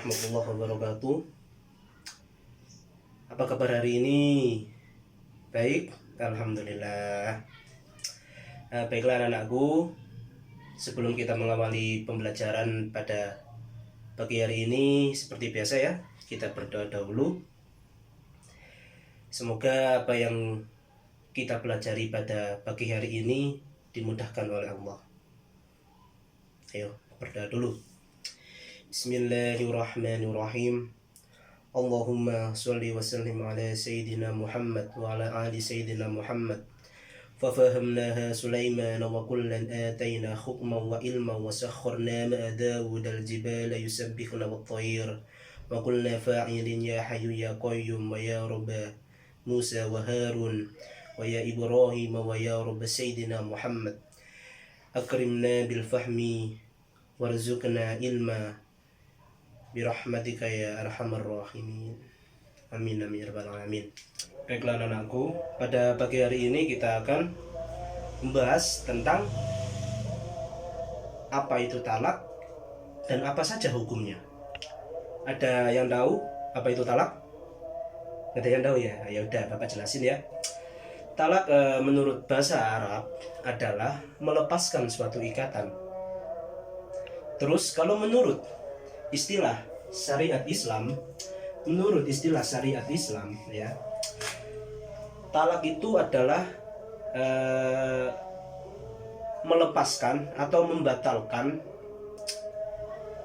warahmatullahi wabarakatuh. Apa kabar hari ini? Baik, alhamdulillah. Baiklah anak-anakku, sebelum kita mengawali pembelajaran pada pagi hari ini, seperti biasa ya, kita berdoa dahulu. Semoga apa yang kita pelajari pada pagi hari ini dimudahkan oleh Allah. Ayo berdoa dulu. Bismillahirrahmanirrahim. Allahumma sholli wa sallim ala Sayyidina Muhammad wa ala ali Sayyidina Muhammad. Fafahhamnaha Sulaiman wa kullan atayna hukman wa ilman wa sakharna ma'a Dawud al-jibala yusabbihuna wat-tayr wa qulna fa'ilin ya hayyu ya qayyum wa ya rabba Musa wa Harun wa ya Ibrahim wa ya rabba Sayyidina Muhammad. Akrimna bil fahmi warzuqna ilma birahmatika ya arhamar rahimin. Amin amin ya rabbal alamin. Baiklah anakku, pada pagi hari ini kita akan membahas tentang apa itu talak dan apa saja hukumnya. Ada yang tahu apa itu talak? Ada yang tahu ya? Ya udah, Bapak jelasin ya. Talak menurut bahasa Arab adalah melepaskan suatu ikatan. Terus kalau menurut istilah syariat Islam, ya, talak itu adalah melepaskan atau membatalkan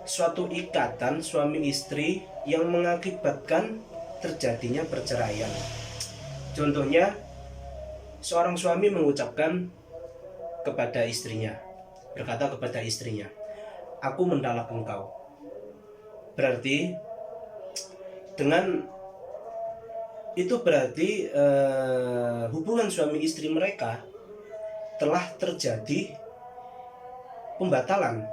suatu ikatan suami istri yang mengakibatkan terjadinya perceraian. Contohnya, seorang suami mengucapkan kepada istrinya, berkata kepada istrinya, "Aku mentalak engkau." Berarti dengan itu berarti hubungan suami istri mereka telah terjadi pembatalan,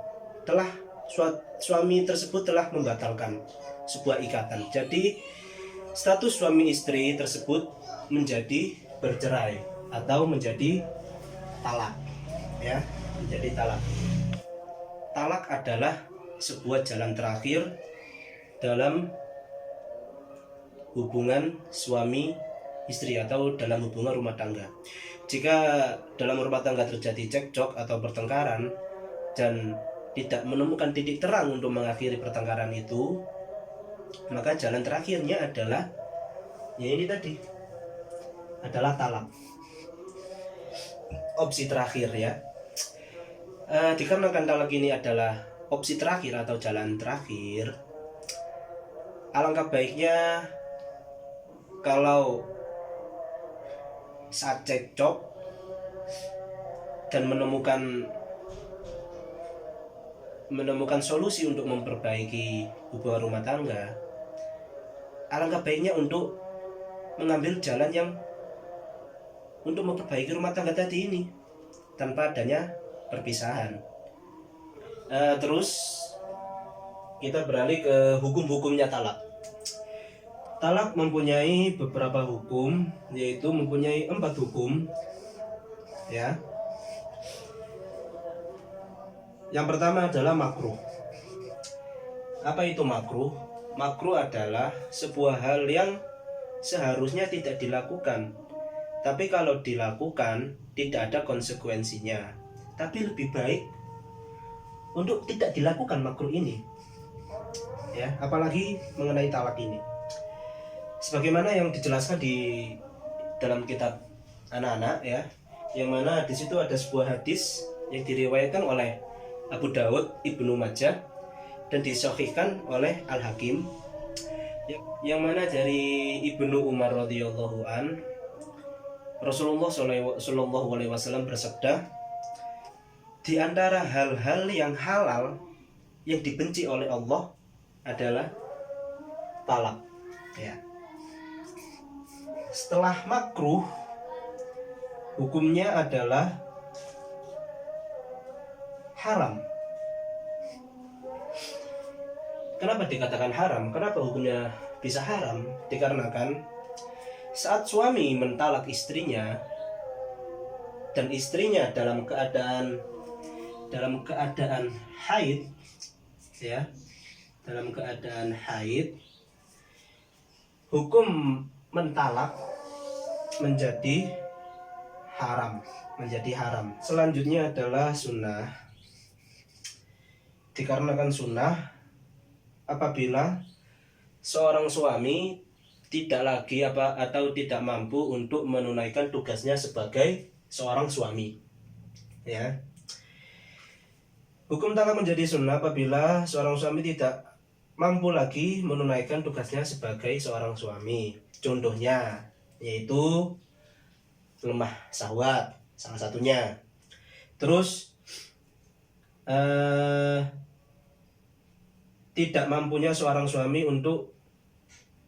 suami tersebut telah membatalkan sebuah ikatan. Jadi status suami istri tersebut menjadi bercerai atau menjadi talak, ya, menjadi talak. Talak adalah sebuah jalan terakhir dalam hubungan suami istri atau dalam hubungan rumah tangga. Jika dalam rumah tangga terjadi cekcok atau pertengkaran dan tidak menemukan titik terang untuk mengakhiri pertengkaran itu, maka jalan terakhirnya adalah ya ini tadi, adalah talak. Opsi terakhir ya. Dikarenakan talak ini adalah opsi terakhir atau jalan terakhir, alangkah baiknya kalau saat cekcok dan menemukan solusi untuk memperbaiki hubungan rumah tangga, alangkah baiknya untuk mengambil jalan yang untuk memperbaiki rumah tangga tadi ini tanpa adanya perpisahan. Terus kita beralih ke hukum-hukumnya talak. Talak mempunyai beberapa hukum, yaitu mempunyai 4 hukum, ya. Yang pertama adalah makruh. Apa itu makruh? Makruh adalah sebuah hal yang seharusnya tidak dilakukan, tapi kalau dilakukan tidak ada konsekuensinya. Tapi lebih baik untuk tidak dilakukan makruh ini, ya, apalagi mengenai talak ini. Sebagaimana yang dijelaskan di dalam kitab anak-anak, ya, yang mana di situ ada sebuah hadis yang diriwayatkan oleh Abu Dawud, Ibnu Majah, dan disahihkan oleh Al-Hakim, yang mana dari Ibnu Umar radhiyallahu an, Rasulullah sallallahu alaihi wasallam bersabda, di antara hal-hal yang halal yang dibenci oleh Allah adalah talak, ya. Setelah makruh, hukumnya adalah haram. Kenapa dikatakan haram? Kenapa hukumnya bisa haram? Dikarenakan saat suami mentalak istrinya dan istrinya dalam keadaan haid, ya, dalam keadaan haid, hukum mentalak menjadi haram, Selanjutnya adalah sunnah. Dikarenakan sunnah, apabila seorang suami tidak lagi atau tidak mampu untuk menunaikan tugasnya sebagai seorang suami, ya. Hukum talak menjadi sunnah apabila seorang suami tidak mampu lagi menunaikan tugasnya sebagai seorang suami. Contohnya yaitu lemah syahwat, salah satunya. Terus tidak mampunya seorang suami untuk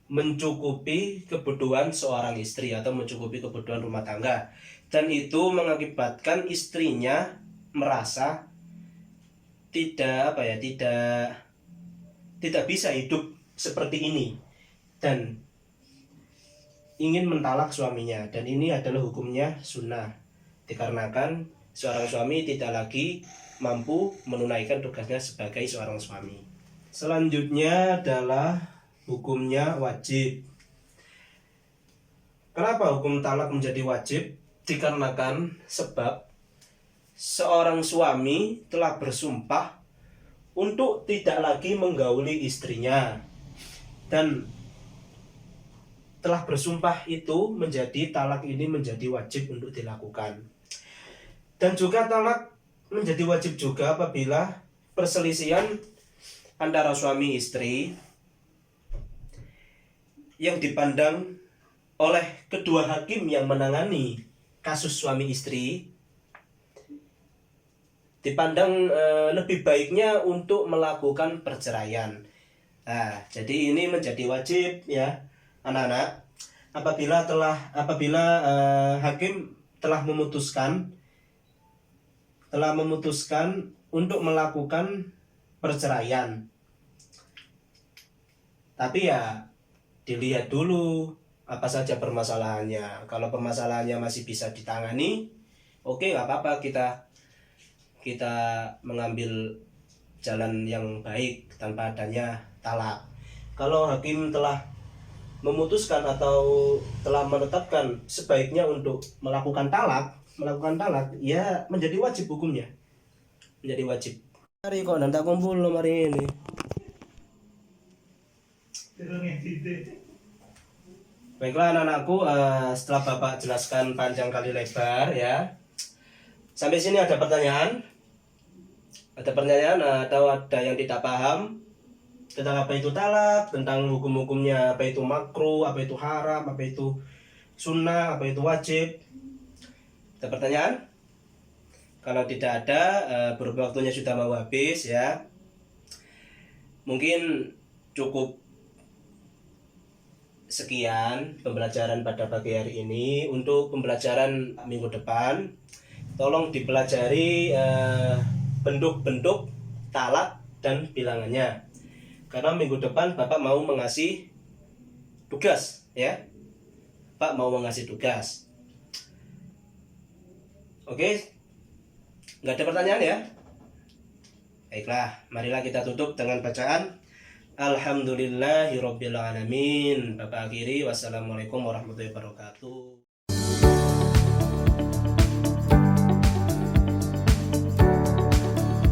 mencukupi kebutuhan seorang istri atau mencukupi kebutuhan rumah tangga, dan itu mengakibatkan istrinya merasa tidak bisa hidup seperti ini dan ingin mentalak suaminya, dan ini adalah hukumnya sunnah dikarenakan seorang suami tidak lagi mampu menunaikan tugasnya sebagai seorang suami. Selanjutnya adalah hukumnya wajib. Kenapa hukum talak menjadi wajib? Dikarenakan sebab seorang suami telah bersumpah untuk tidak lagi menggauli istrinya, dan telah bersumpah itu menjadi talak ini menjadi wajib untuk dilakukan. Dan juga talak menjadi wajib juga apabila perselisihan antara suami istri yang dipandang oleh kedua hakim yang menangani kasus suami istri dipandang lebih baiknya untuk melakukan perceraian. Nah, jadi ini menjadi wajib ya anak-anak, apabila hakim telah memutuskan untuk melakukan perceraian. Tapi ya dilihat dulu apa saja permasalahannya. Kalau permasalahannya masih bisa ditangani, oke, nggak apa-apa, kita mengambil jalan yang baik tanpa adanya talak. Kalau hakim telah memutuskan atau telah menetapkan sebaiknya untuk melakukan talak, ya menjadi wajib hukumnya. Menjadi wajib. Hari kok nanti kumpul hari ini. Baiklah anak-anakku, setelah Bapak jelaskan panjang kali lebar ya. Sampai sini ada pertanyaan? Atau ada yang tidak paham tentang apa itu talak, tentang hukum-hukumnya, apa itu makruh, apa itu haram, apa itu sunnah, apa itu wajib? Ada pertanyaan? Kalau tidak ada, berhubung waktunya sudah mau habis ya, mungkin cukup sekian pembelajaran pada pagi hari ini. Untuk pembelajaran minggu depan, tolong dipelajari bentuk-bentuk talak dan bilangannya, karena minggu depan Bapak mau mengasih tugas ya. Pak mau mengasih tugas. Oke, nggak ada pertanyaan ya? Baiklah, marilah kita tutup dengan bacaan Alhamdulillahirobbilalamin. Bapak akhiri, wassalamualaikum warahmatullahi wabarakatuh.